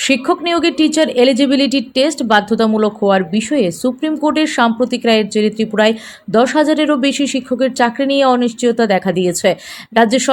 শিক্ষক নিয়োগে teacher eligibility test বাধ্যতামূলক হওয়ার বিষয়ে সুপ্রিম কোর্টের সাম্প্রতিক রায়ের জেরে ত্রিপুরায় 10,000-এরও বেশি শিক্ষকের চাকরি নিয়ে অনিশ্চয়তা দেখা দিয়েছে। রাজ্যের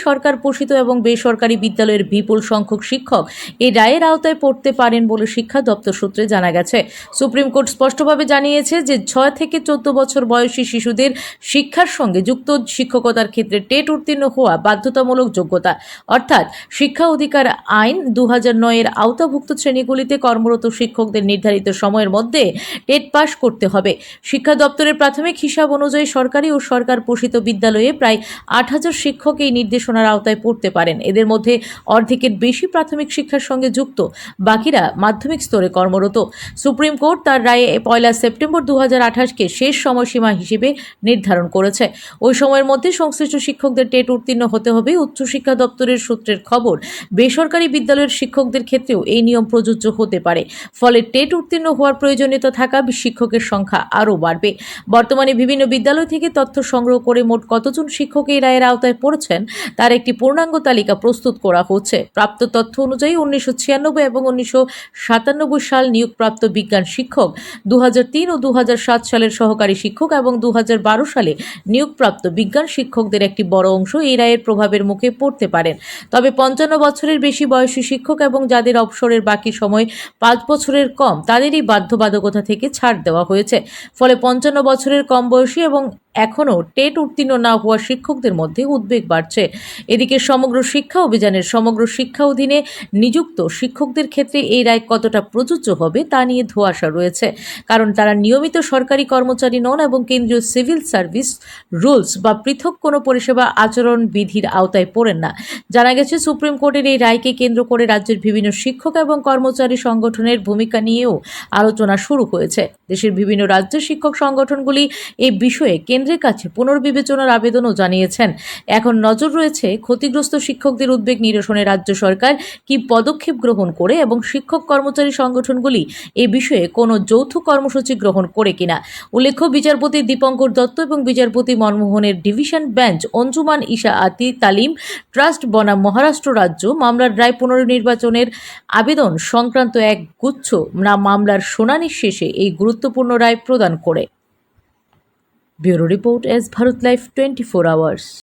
সরকার পোষিত এবং বেসরকারি বিদ্যালয়ের বিপুল সংখ্যক শিক্ষক এই রায়ের আওতায় পড়তে পারেন বলে শিক্ষা দপ্তর সূত্রে জানা গেছে। সুপ্রিম কোর্ট স্পষ্টভাবে জানিয়েছে যে 6 থেকে 14 বছর বয়সী শিশুদের শিক্ষার সঙ্গে যুক্ত শিক্ষকতার ক্ষেত্রে টেট উত্তীর্ণ হওয়া বাধ্যতামূলক যোগ্যতা, অর্থাৎ শিক্ষা অধিকার আইন 2009-এর আওতাভুক্ত শ্রেণীগুলিতে কর্মরত শিক্ষকদের নির্ধারিত সময়ের মধ্যে টেট পাস করতে হবে। শিক্ষা দপ্তরের প্রাথমিক হিসাব অনুযায়ী সরকারি ও সরকার পোষিত বিদ্যালয়ে প্রায় 8,000 শিক্ষক এই নির্দেশনার আওতায় পড়তে পারেন। এদের মধ্যে অর্ধেকের বেশি প্রাথমিক শিক্ষার সঙ্গে যুক্ত, বাকিরা মাধ্যমিক স্তরে কর্মরত। সুপ্রিম কোর্ট তার রায়ে 1 সেপ্টেম্বর 2028-কে শেষ সময়সীমা হিসেবে নির্ধারণ করেছে। ওই সময়ের মধ্যে সংশ্লিষ্ট শিক্ষকদের টেট উত্তীর্ণ হতে হবে। উচ্চশিক্ষা দপ্তরের সূত্রের খবর, বেসরকারি বিদ্যালয়ের শিক্ষকদের ক্ষেত্রেও এই নিয়ম প্রযোজ্য হতে পারে। ফলে টেট উত্তীর্ণ হওয়ার প্রয়োজনীয়তা থাকা শিক্ষকের সংখ্যা আরও বাড়বে। বর্তমানে বিভিন্ন বিদ্যালয় থেকে তথ্য সংগ্রহ করে মোট কতজন শিক্ষক এই রায়ের আওতায় পড়েছেন তার একটি পূর্ণাঙ্গ তালিকা প্রস্তুত করা হচ্ছে। প্রাপ্ত তথ্য অনুযায়ী 1996 এবং 1997 সাল নিয়োগপ্রাপ্ত বিজ্ঞান শিক্ষক, 2003 ও 2007 সালের সহকারী শিক্ষক এবং 2012 সালে নিয়োগপ্রাপ্ত বিজ্ঞান শিক্ষকদের একটি বড় অংশ এই রায়ের প্রভাবের মুখে পড়তে পারেন। তবে 55 বছরের বেশি বয়সী শিক্ষক এবং যাদের অবসরের বাকি সময় 5 বছরের কম, তাদেরই বাধ্যবাধকতা থেকে ছাড় দেওয়া হয়েছে। ফলে 55 বছরের কম বয়সী এবং এখনও টেট উত্তীর্ণ না হওয়া শিক্ষকদের মধ্যে উদ্বেগ বাড়ছে। এদিকে সমগ্র শিক্ষা অভিযানের সমগ্র শিক্ষা অধীনে নিযুক্ত শিক্ষকদের ক্ষেত্রে এই রায় কতটা প্রযোজ্য হবে তা নিয়ে ধোঁয়াশা রয়েছে, কারণ তারা নিয়মিত সরকারি কর্মচারী নন এবং কেন্দ্রীয় সিভিল সার্ভিস রুলস বা পৃথক কোনো পরিষেবা আচরণ বিধির আওতায় পড়েন না। জানা গেছে, সুপ্রিম কোর্টের এই রায়কে কেন্দ্র করে রাজ্যের বিভিন্ন শিক্ষক এবং কর্মচারী সংগঠনের ভূমিকা নিয়েও আলোচনা শুরু হয়েছে। দেশের বিভিন্ন রাজ্যের শিক্ষক সংগঠনগুলি এই বিষয়ে কেন্দ্রের কাছে পুনর্বিবেচনার আবেদনও জানিয়েছেন। এখন নজর রয়েছে ক্ষতিগ্রস্ত শিক্ষকদের উদ্বেগ নিরসনে রাজ্য সরকার কি পদক্ষেপ গ্রহণ করে এবং শিক্ষক কর্মচারী সংগঠনগুলি এ বিষয়ে কোনো যৌথ কর্মসূচি গ্রহণ করে কিনা। উল্লেখ্য, বিচারপতি দীপঙ্কর দত্ত এবং বিচারপতি মনমোহনের ডিভিশন বেঞ্চ অঞ্জুমান ঈশা আতি তালিম ট্রাস্ট বনাম মহারাষ্ট্র রাজ্য মামলার রায় পুনর্নির্বাচনের আবেদন সংক্রান্ত এক গুচ্ছ মামলার শুনানি শেষে এই গুরুত্বপূর্ণ রায় প্রদান করে। Bureau report, S Bharat live 24 hours.